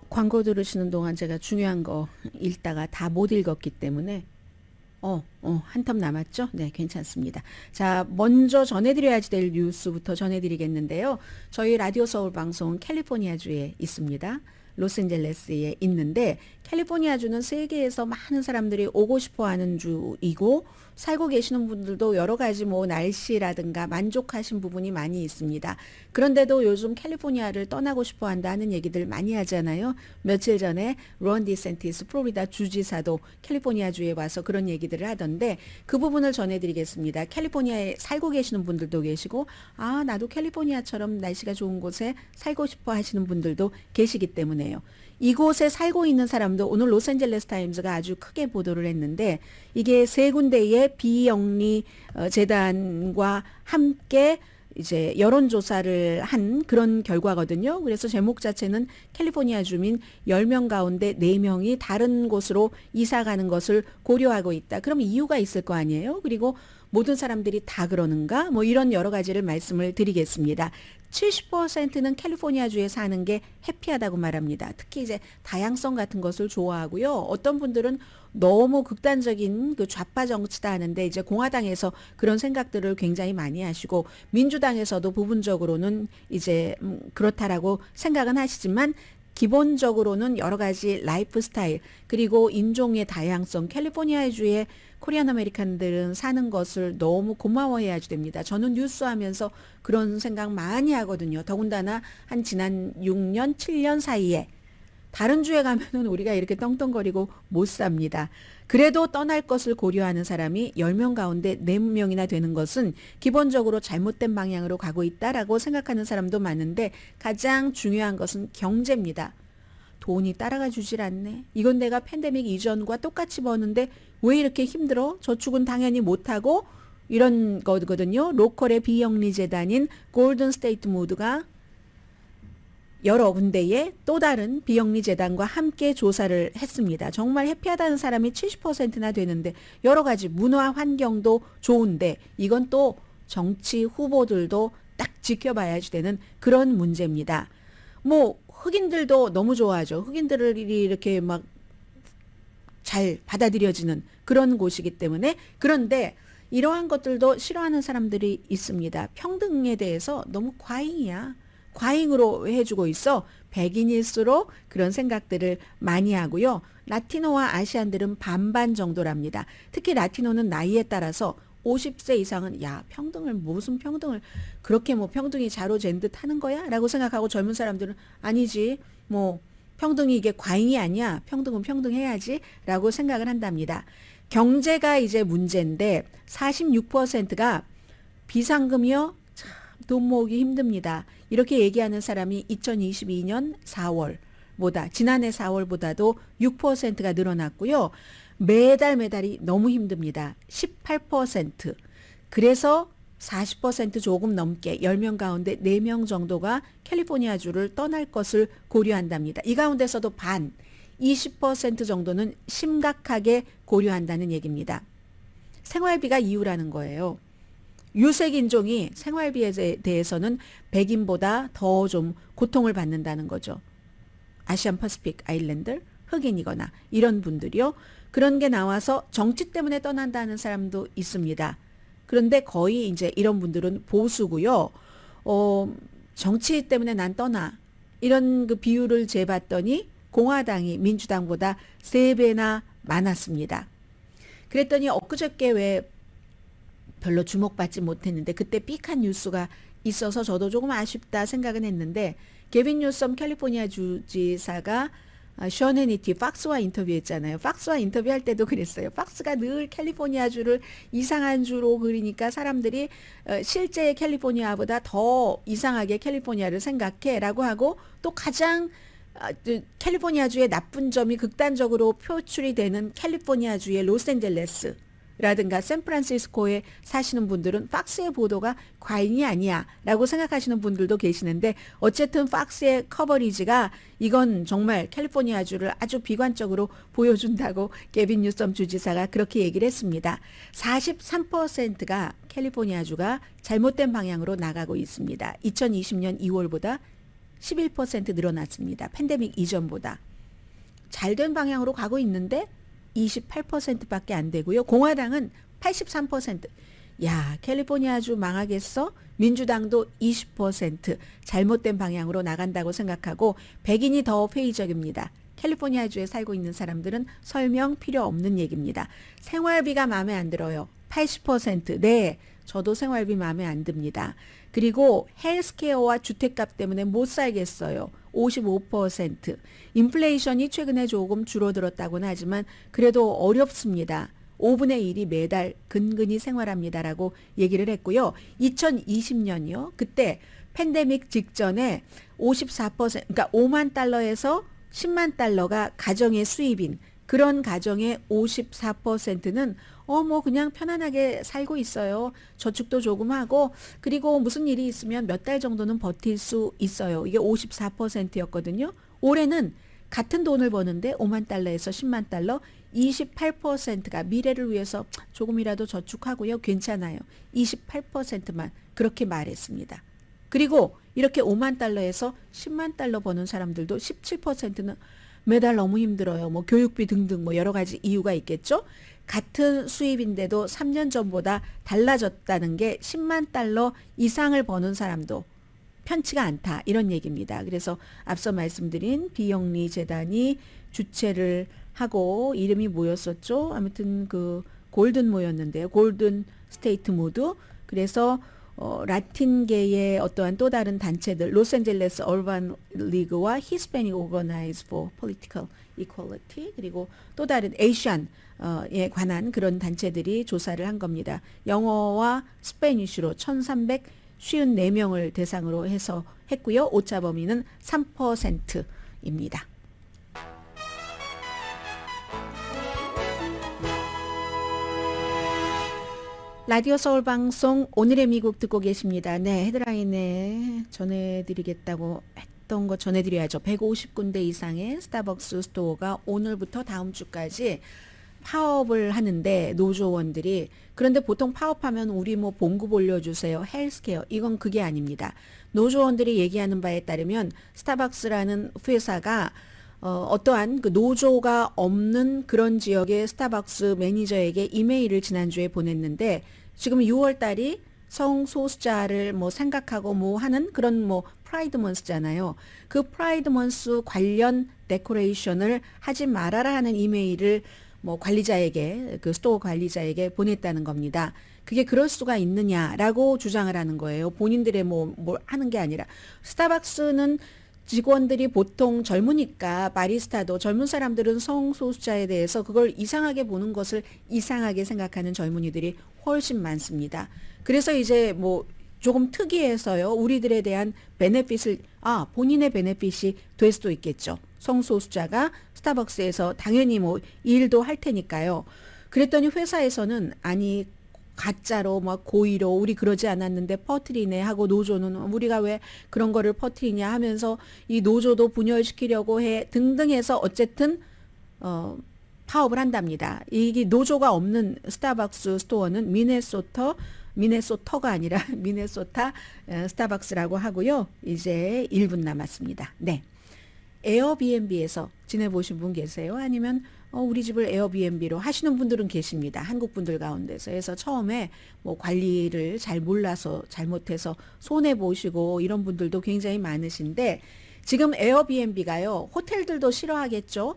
광고 들으시는 동안 제가 중요한 거 읽다가 다 못 읽었기 때문에 한 텀 남았죠? 네, 괜찮습니다. 자, 먼저 전해드려야지 될 뉴스부터 전해드리겠는데요. 저희 라디오 서울 방송은 캘리포니아주에 있습니다. 로스앤젤레스에 있는데 캘리포니아주는 세계에서 많은 사람들이 오고 싶어 하는 주이고 살고 계시는 분들도 여러 가지 뭐 날씨라든가 만족하신 부분이 많이 있습니다. 그런데도 요즘 캘리포니아를 떠나고 싶어 한다는 얘기들 많이 하잖아요. 며칠 전에 론 디센티스 플로리다 주지사도 캘리포니아주에 와서 그런 얘기들을 하던데 그 부분을 전해드리겠습니다. 캘리포니아에 살고 계시는 분들도 계시고 나도 캘리포니아처럼 날씨가 좋은 곳에 살고 싶어 하시는 분들도 계시기 때문에요. 이곳에 살고 있는 사람도 오늘 로스앤젤레스 타임즈가 아주 크게 보도를 했는데 이게 세 군데의 비영리 재단과 함께 이제 여론조사를 한 그런 결과거든요. 그래서 제목 자체는 캘리포니아 주민 10명 가운데 4명이 다른 곳으로 이사 가는 것을 고려하고 있다. 그럼 이유가 있을 거 아니에요? 그리고 모든 사람들이 다 그러는가? 뭐 이런 여러 가지를 말씀을 드리겠습니다. 70%는 캘리포니아주에 사는 게 해피하다고 말합니다. 특히 이제 다양성 같은 것을 좋아하고요. 어떤 분들은 너무 극단적인 그 좌파 정치다 하는데 이제 공화당에서 그런 생각들을 굉장히 많이 하시고 민주당에서도 부분적으로는 이제 그렇다라고 생각은 하시지만 기본적으로는 여러 가지 라이프 스타일 그리고 인종의 다양성, 캘리포니아주의 코리안 아메리칸들은 사는 것을 너무 고마워해야 됩니다. 저는 뉴스 하면서 그런 생각 많이 하거든요. 더군다나 한 지난 6년, 7년 사이에 다른 주에 가면은 우리가 이렇게 떵떵거리고 못 삽니다. 그래도 떠날 것을 고려하는 사람이 10명 가운데 4명이나 되는 것은 기본적으로 잘못된 방향으로 가고 있다라고 생각하는 사람도 많은데 가장 중요한 것은 경제입니다. 돈이 따라가 주질 않네. 이건 내가 팬데믹 이전과 똑같이 버는데 왜 이렇게 힘들어? 저축은 당연히 못하고 이런 거거든요. 로컬의 비영리 재단인 골든 스테이트 모드가 여러 군데의 또 다른 비영리 재단과 함께 조사를 했습니다. 정말 해피하다는 사람이 70%나 되는데 여러 가지 문화 환경도 좋은데 이건 또 정치 후보들도 딱 지켜봐야지 되는 그런 문제입니다. 뭐 흑인들도 너무 좋아하죠. 흑인들이 이렇게 막 잘 받아들여지는 그런 곳이기 때문에 그런데 이러한 것들도 싫어하는 사람들이 있습니다. 평등에 대해서 너무 과잉이야. 과잉으로 해주고 있어. 백인일수록 그런 생각들을 많이 하고요. 라티노와 아시안들은 반반 정도랍니다. 특히 라티노는 나이에 따라서 50세 이상은 야 평등을 무슨 평등을 그렇게 뭐 평등이 자로잰 듯 하는 거야? 라고 생각하고 젊은 사람들은 아니지 뭐 평등이 이게 과잉이 아니야. 평등은 평등해야지 라고 생각을 한답니다. 경제가 이제 문제인데 46%가 비상금이요. 참 돈 모으기 힘듭니다. 이렇게 얘기하는 사람이 2022년 4월보다 지난해 4월보다도 6%가 늘어났고요. 매달이 너무 힘듭니다. 18%. 그래서 40% 조금 넘게 10명 가운데 4명 정도가 캘리포니아주를 떠날 것을 고려한답니다. 이 가운데서도 반, 20% 정도는 심각하게 고려한다는 얘기입니다. 생활비가 이유라는 거예요. 유색 인종이 생활비에 대해서는 백인보다 더 좀 고통을 받는다는 거죠. 아시안 퍼시픽 아일랜드, 흑인이거나 이런 분들이요. 그런 게 나와서 정치 때문에 떠난다는 사람도 있습니다. 그런데 거의 이제 이런 분들은 보수고요. 정치 때문에 난 떠나. 이런 그 비율을 재봤더니 공화당이 민주당보다 3배나 많았습니다. 그랬더니 엊그저께 왜 별로 주목받지 못했는데 그때 삑한 뉴스가 있어서 저도 조금 아쉽다 생각은 했는데 게빈 뉴섬 캘리포니아 주지사가 션 해니티 팍스와 인터뷰했잖아요. 팍스와 인터뷰할 때도 그랬어요. 팍스가 늘 캘리포니아주를 이상한 주로 그리니까 사람들이 실제 캘리포니아보다 더 이상하게 캘리포니아를 생각해라고 하고 또 가장 캘리포니아주의 나쁜 점이 극단적으로 표출이 되는 캘리포니아주의 로스앤젤레스 라든가 샌프란시스코에 사시는 분들은 팍스의 보도가 과잉이 아니야 라고 생각하시는 분들도 계시는데 어쨌든 팍스의 커버리지가 이건 정말 캘리포니아주를 아주 비관적으로 보여준다고 게빈 뉴섬 주지사가 그렇게 얘기를 했습니다. 43%가 캘리포니아주가 잘못된 방향으로 나가고 있습니다. 2020년 2월보다 11% 늘어났습니다. 팬데믹 이전보다. 잘된 방향으로 가고 있는데 28%밖에 안 되고요. 공화당은 83%. 야, 캘리포니아주 망하겠어? 민주당도 20% 잘못된 방향으로 나간다고 생각하고 백인이 더 회의적입니다. 캘리포니아주에 살고 있는 사람들은 설명 필요 없는 얘기입니다. 생활비가 마음에 안 들어요. 80%. 네, 저도 생활비 마음에 안 듭니다. 그리고 헬스케어와 주택값 때문에 못 살겠어요. 55%. 인플레이션이 최근에 조금 줄어들었다고는 하지만 그래도 어렵습니다. 5분의 1이 매달 근근히 생활합니다라고 얘기를 했고요. 2020년이요. 그때 팬데믹 직전에 54%, 그러니까 5만 달러에서 10만 달러가 가정의 수입인 그런 가정의 54%는 뭐 그냥 편안하게 살고 있어요. 저축도 조금 하고 그리고 무슨 일이 있으면 몇 달 정도는 버틸 수 있어요. 이게 54%였거든요. 올해는 같은 돈을 버는데 5만 달러에서 10만 달러 28%가 미래를 위해서 조금이라도 저축하고요. 괜찮아요. 28%만 그렇게 말했습니다. 그리고 이렇게 5만 달러에서 10만 달러 버는 사람들도 17%는 매달 너무 힘들어요. 뭐 교육비 등등 뭐 여러 가지 이유가 있겠죠. 같은 수입인데도 3년 전보다 달라졌다는 게 10만 달러 이상을 버는 사람도 편치가 않다 이런 얘기입니다. 그래서 앞서 말씀드린 비영리 재단이 주최를 하고 이름이 뭐였었죠? 아무튼 그 골든 뭐였는데요. 골든 스테이트 모드. 그래서 라틴계의 어떠한 또 다른 단체들, 로스앤젤레스 얼반 리그와 히스패닉 오거나이즈 포 폴리티컬 이퀄리티, 그리고 또 다른 에이시안에 관한 그런 단체들이 조사를 한 겁니다. 영어와 스페니쉬로 1354명을 대상으로 해서 했고요. 오차 범위는 3%입니다. 라디오 서울 방송 오늘의 미국 듣고 계십니다. 네, 헤드라인에 전해드리겠다고 했던 거 전해드려야죠. 150군데 이상의 스타벅스 스토어가 오늘부터 다음 주까지 파업을 하는데 노조원들이, 그런데 보통 파업하면 우리 뭐 봉급 올려주세요, 헬스케어, 이건 그게 아닙니다. 노조원들이 얘기하는 바에 따르면 스타벅스라는 회사가 어떠한 그 노조가 없는 그런 지역의 스타벅스 매니저에게 이메일을 지난주에 보냈는데, 지금 6월 달이 성소수자를 뭐 생각하고 뭐 하는 그런 뭐 프라이드 먼스잖아요. 그 프라이드 먼스 관련 데코레이션을 하지 말아라 하는 이메일을 뭐 관리자에게, 그 스토어 관리자에게 보냈다는 겁니다. 그게 그럴 수가 있느냐라고 주장을 하는 거예요. 본인들의 뭐 하는 게 아니라. 스타벅스는 직원들이 보통 젊으니까, 바리스타도 젊은 사람들은 성소수자에 대해서 그걸 이상하게 보는 것을 이상하게 생각하는 젊은이들이 훨씬 많습니다. 그래서 이제 뭐 조금 특이해서요, 우리들에 대한 베네핏을, 본인의 베네핏이 될 수도 있겠죠. 성소수자가 스타벅스에서 당연히 뭐 일도 할 테니까요. 그랬더니 회사에서는 아니 가짜로 막 고의로 우리 그러지 않았는데 퍼뜨리네 하고, 노조는 우리가 왜 그런 거를 퍼뜨리냐 하면서 이 노조도 분열시키려고 해 등등해서 어쨌든 파업을 한답니다. 이게 노조가 없는 스타벅스 스토어는 미네소타가 아니라 미네소타 스타벅스라고 하고요. 이제 1분 남았습니다. 네. 에어비앤비에서 지내보신 분 계세요? 아니면 우리 집을 에어비앤비로 하시는 분들은 계십니다. 한국 분들 가운데서. 그래서 처음에 뭐 관리를 잘 몰라서 잘못해서 손해 보시고 이런 분들도 굉장히 많으신데, 지금 에어비앤비가요, 호텔들도 싫어하겠죠.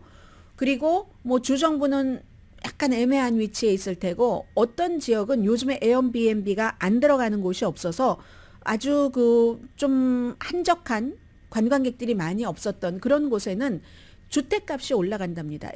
그리고 뭐 주정부는 약간 애매한 위치에 있을 테고, 어떤 지역은 요즘에 에어비앤비가 안 들어가는 곳이 없어서 아주 그 좀 한적한 관광객들이 많이 없었던 그런 곳에는 주택값이 올라간답니다.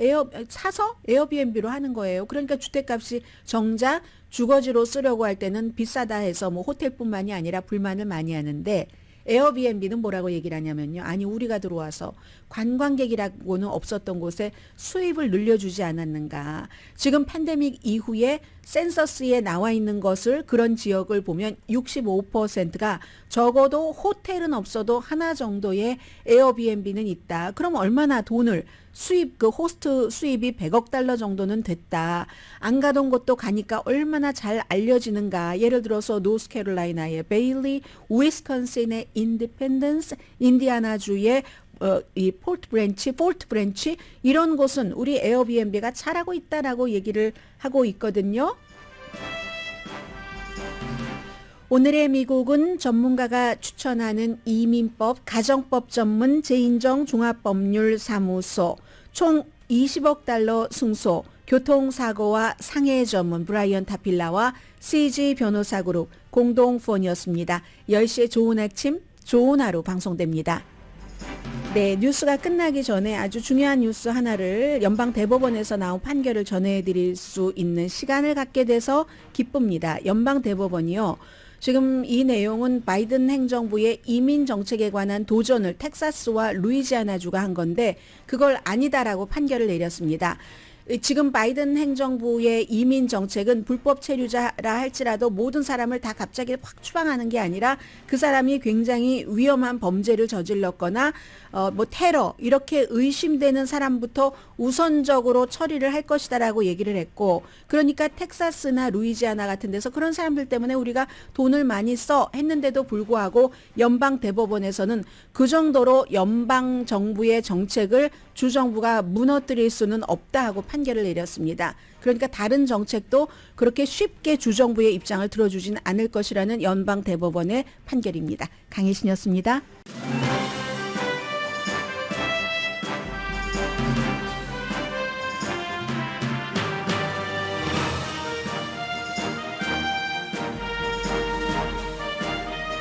사서 에어비앤비로 하는 거예요. 그러니까 주택값이 정작 주거지로 쓰려고 할 때는 비싸다 해서 뭐 호텔뿐만이 아니라 불만을 많이 하는데, 에어비앤비는 뭐라고 얘기를 하냐면요. 아니 우리가 들어와서 관광객이라고는 없었던 곳에 수입을 늘려주지 않았는가. 지금 팬데믹 이후에 센서스에 나와 있는 것을, 그런 지역을 보면 65%가 적어도 호텔은 없어도 하나 정도의 에어비앤비는 있다. 그럼 얼마나 돈을 그 호스트 수입이 100억 달러 정도는 됐다. 안 가던 곳도 가니까 얼마나 잘 알려지는가. 예를 들어서 노스캐롤라이나의 베일리, 위스콘신의 인디펜던스, 인디아나주의 이 폴트 브랜치 이런 곳은 우리 에어비앤비가 잘하고 있다라고 얘기를 하고 있거든요. 오늘의 미국은 전문가가 추천하는 이민법, 가정법 전문 제인정 종합법률사무소, 총 20억 달러 승소, 교통사고와 상해 전문 브라이언 타필라와 CG 변호사 그룹 공동폰이었습니다. 10시에 좋은 아침, 좋은 하루 방송됩니다. 네, 뉴스가 끝나기 전에 아주 중요한 뉴스 하나를, 연방 대법원에서 나온 판결을 전해드릴 수 있는 시간을 갖게 돼서 기쁩니다. 연방 대법원이요, 지금 이 내용은 바이든 행정부의 이민 정책에 관한 도전을 텍사스와 루이지아나주가 한 건데, 그걸 아니다라고 판결을 내렸습니다. 지금 바이든 행정부의 이민 정책은 불법 체류자라 할지라도 모든 사람을 다 갑자기 확 추방하는 게 아니라, 그 사람이 굉장히 위험한 범죄를 저질렀거나 뭐 테러 이렇게 의심되는 사람부터 우선적으로 처리를 할 것이다라고 얘기를 했고, 그러니까 텍사스나 루이지아나 같은 데서 그런 사람들 때문에 우리가 돈을 많이 써 했는데도 불구하고 연방 대법원에서는 그 정도로 연방 정부의 정책을 주정부가 무너뜨릴 수는 없다 하고 판결을 내렸습니다. 그러니까 다른 정책도 그렇게 쉽게 주정부의 입장을 들어주진 않을 것이라는 연방대법원의 판결입니다. 강혜신이었습니다.